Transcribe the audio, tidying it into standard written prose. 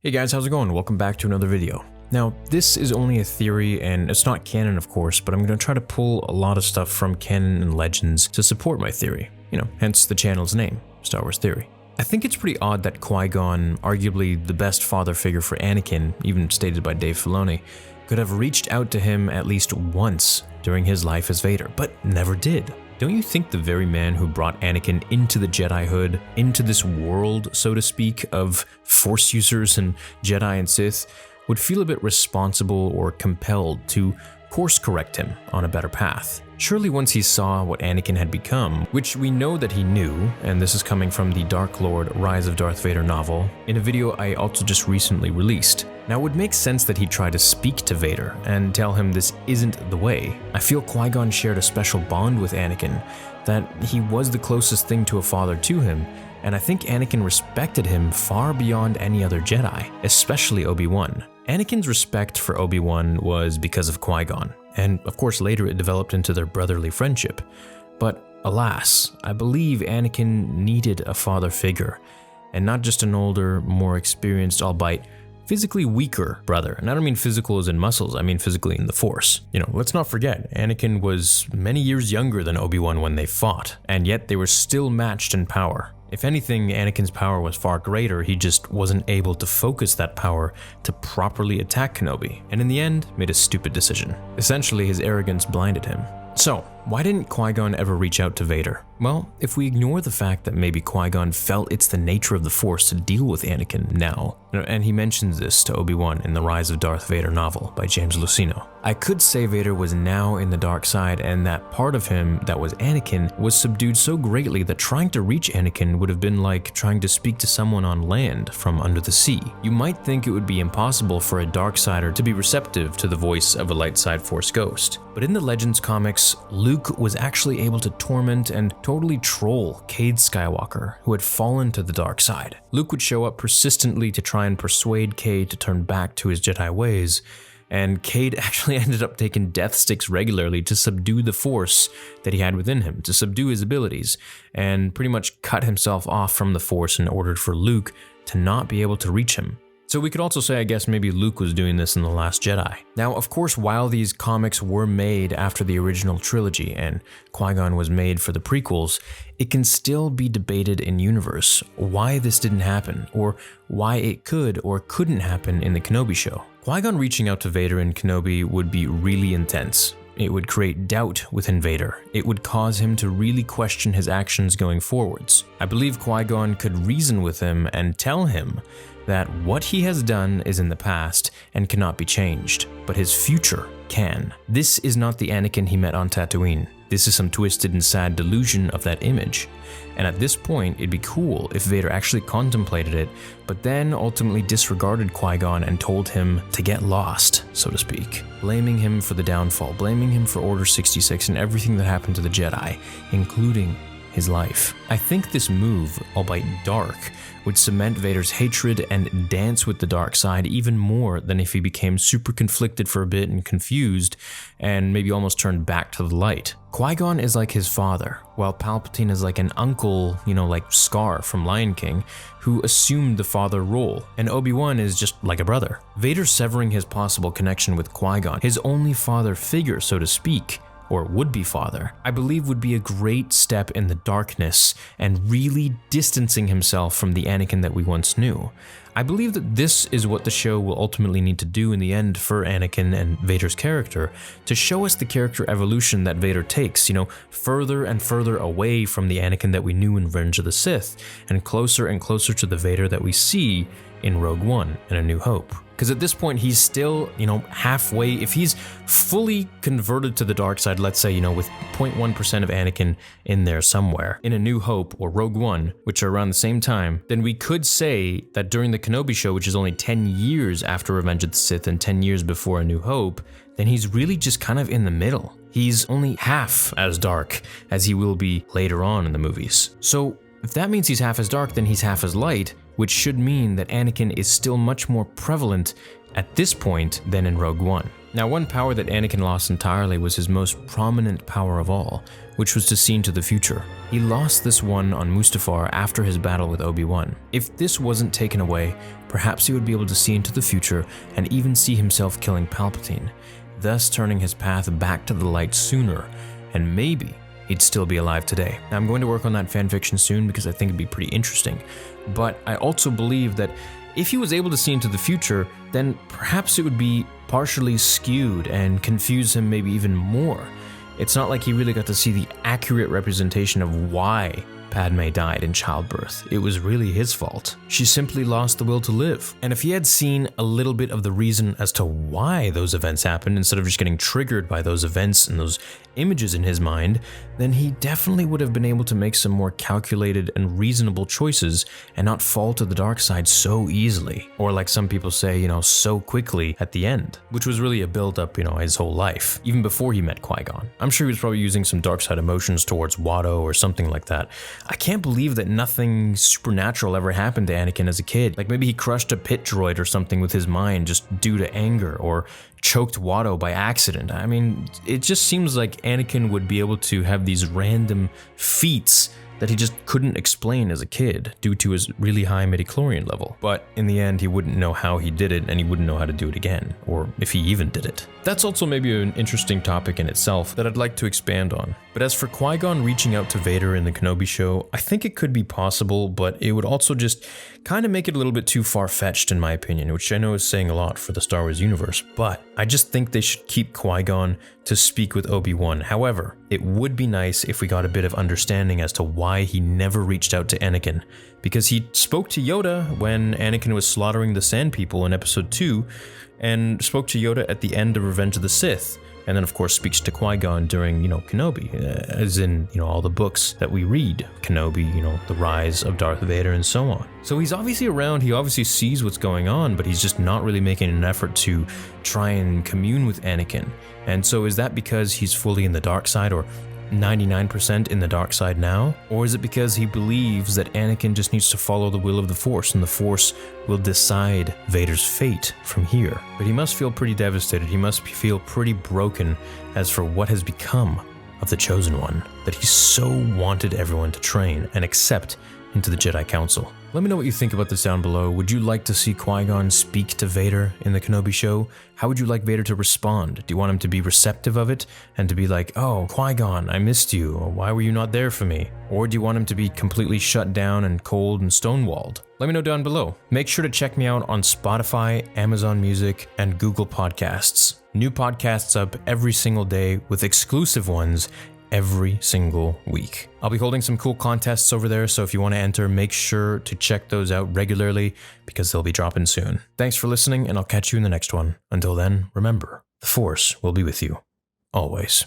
Hey guys, how's it going? Welcome back to another video. Now, this is only a theory and it's not canon of course, but I'm going to try to pull a lot of stuff from canon and legends to support my theory. Hence the channel's name, Star Wars Theory. I think it's pretty odd that Qui-Gon, arguably the best father figure for Anakin, even stated by Dave Filoni, could have reached out to him at least once during his life as Vader, but never did. Don't you think the very man who brought Anakin into the Jedihood, into this world, so to speak, of Force users and Jedi and Sith, would feel a bit responsible or compelled to course correct him on a better path? Surely once he saw what Anakin had become, which we know that he knew, and this is coming from the Dark Lord Rise of Darth Vader novel, in a video I also just recently released. Now it would make sense that he'd try to speak to Vader and tell him this isn't the way. I feel Qui-Gon shared a special bond with Anakin, that he was the closest thing to a father to him, and I think Anakin respected him far beyond any other Jedi, especially Obi-Wan. Anakin's respect for Obi-Wan was because of Qui-Gon, and of course later it developed into their brotherly friendship. But alas, I believe Anakin needed a father figure, and not just an older, more experienced, albeit physically weaker brother. And I don't mean physical as in muscles, I mean physically in the Force. Let's not forget, Anakin was many years younger than Obi-Wan when they fought, and yet they were still matched in power. If anything, Anakin's power was far greater, he just wasn't able to focus that power to properly attack Kenobi, and in the end, made a stupid decision. Essentially, his arrogance blinded him. So, why didn't Qui-Gon ever reach out to Vader? Well, if we ignore the fact that maybe Qui-Gon felt it's the nature of the Force to deal with Anakin now, and he mentions this to Obi-Wan in the Rise of Darth Vader novel by James Luceno, I could say Vader was now in the dark side and that part of him that was Anakin was subdued so greatly that trying to reach Anakin would have been like trying to speak to someone on land from under the sea. You might think it would be impossible for a Darksider to be receptive to the voice of a light side Force ghost, but in the Legends comics, Luke was actually able to torment and totally troll Cade Skywalker, who had fallen to the dark side. Luke would show up persistently to try and persuade Cade to turn back to his Jedi ways, and Cade actually ended up taking death sticks regularly to subdue the Force that he had within him, to subdue his abilities, and pretty much cut himself off from the Force in order for Luke to not be able to reach him. So we could also say, I guess, maybe Luke was doing this in The Last Jedi. Now, of course, while these comics were made after the original trilogy and Qui-Gon was made for the prequels, it can still be debated in universe why this didn't happen, or why it could or couldn't happen in the Kenobi show. Qui-Gon reaching out to Vader in Kenobi would be really intense. It would create doubt within Vader. It would cause him to really question his actions going forwards. I believe Qui-Gon could reason with him and tell him that what he has done is in the past and cannot be changed, but his future can. This is not the Anakin he met on Tatooine. This is some twisted and sad delusion of that image. And at this point, it'd be cool if Vader actually contemplated it, but then ultimately disregarded Qui-Gon and told him to get lost, so to speak. Blaming him for the downfall, blaming him for Order 66 and everything that happened to the Jedi, including his life. I think this move, albeit dark, would cement Vader's hatred and dance with the dark side even more than if he became super conflicted for a bit and confused and maybe almost turned back to the light. Qui-Gon is like his father, while Palpatine is like an uncle, like Scar from Lion King, who assumed the father role, and Obi-Wan is just like a brother. Vader severing his possible connection with Qui-Gon, his only father figure, so to speak, or would-be father, I believe would be a great step in the darkness and really distancing himself from the Anakin that we once knew. I believe that this is what the show will ultimately need to do in the end for Anakin and Vader's character, to show us the character evolution that Vader takes, further and further away from the Anakin that we knew in Revenge of the Sith, and closer to the Vader that we see in Rogue One and A New Hope. Because at this point, he's still, halfway. If he's fully converted to the dark side, let's say, with 0.1% of Anakin in there somewhere, in A New Hope or Rogue One, which are around the same time, then we could say that during the Kenobi show, which is only 10 years after Revenge of the Sith and 10 years before A New Hope, then he's really just kind of in the middle. He's only half as dark as he will be later on in the movies. So if that means he's half as dark, then he's half as light, which should mean that Anakin is still much more prevalent at this point than in Rogue One. Now, one power that Anakin lost entirely was his most prominent power of all, which was to see into the future. He lost this one on Mustafar after his battle with Obi-Wan. If this wasn't taken away, perhaps he would be able to see into the future and even see himself killing Palpatine, thus turning his path back to the light sooner, and maybe he'd still be alive today. Now, I'm going to work on that fanfiction soon because I think it'd be pretty interesting, but I also believe that if he was able to see into the future, then perhaps it would be partially skewed and confuse him maybe even more. It's not like he really got to see the accurate representation of why Padme died in childbirth. It was really his fault. She simply lost the will to live. And if he had seen a little bit of the reason as to why those events happened, instead of just getting triggered by those events and those images in his mind, then he definitely would have been able to make some more calculated and reasonable choices and not fall to the dark side so easily. Or like some people say, so quickly at the end, which was really a build-up, his whole life, even before he met Qui-Gon. I'm sure he was probably using some dark side emotions towards Watto or something like that. I can't believe that nothing supernatural ever happened to Anakin as a kid. Like maybe he crushed a pit droid or something with his mind just due to anger, or choked Watto by accident. I mean, it just seems like Anakin would be able to have these random feats that he just couldn't explain as a kid due to his really high midichlorian level. But in the end, he wouldn't know how he did it, and he wouldn't know how to do it again, or if he even did it. That's also maybe an interesting topic in itself that I'd like to expand on. But as for Qui-Gon reaching out to Vader in the Kenobi show, I think it could be possible, but it would also just kind of make it a little bit too far-fetched in my opinion, which I know is saying a lot for the Star Wars universe, but I just think they should keep Qui-Gon to speak with Obi-Wan. However, it would be nice if we got a bit of understanding as to why he never reached out to Anakin, because he spoke to Yoda when Anakin was slaughtering the Sand People in Episode 2, and spoke to Yoda at the end of Revenge of the Sith, and then of course speaks to Qui-Gon during, Kenobi, as in, all the books that we read, Kenobi, the rise of Darth Vader and so on. So he's obviously around, he obviously sees what's going on, but he's just not really making an effort to try and commune with Anakin. And so is that because he's fully in the dark side, or 99% in the dark side now? Or is it because he believes that Anakin just needs to follow the will of the Force, and the Force will decide Vader's fate from here? But he must feel pretty devastated, he must feel pretty broken as for what has become of the Chosen One, that he so wanted everyone to train and accept into the Jedi Council. Let me know what you think about this down below. Would you like to see Qui-Gon speak to Vader in the Kenobi show? How would you like Vader to respond? Do you want him to be receptive of it and to be like, oh, Qui-Gon, I missed you, or why were you not there for me? Or do you want him to be completely shut down and cold and stonewalled? Let me know down below. Make sure to check me out on Spotify, Amazon Music, and Google Podcasts. New podcasts up every single day with exclusive ones every single week. I'll be holding some cool contests over there, so if you want to enter, make sure to check those out regularly because they'll be dropping soon. Thanks for listening, and I'll catch you in the next one. Until then, remember, the Force will be with you, always.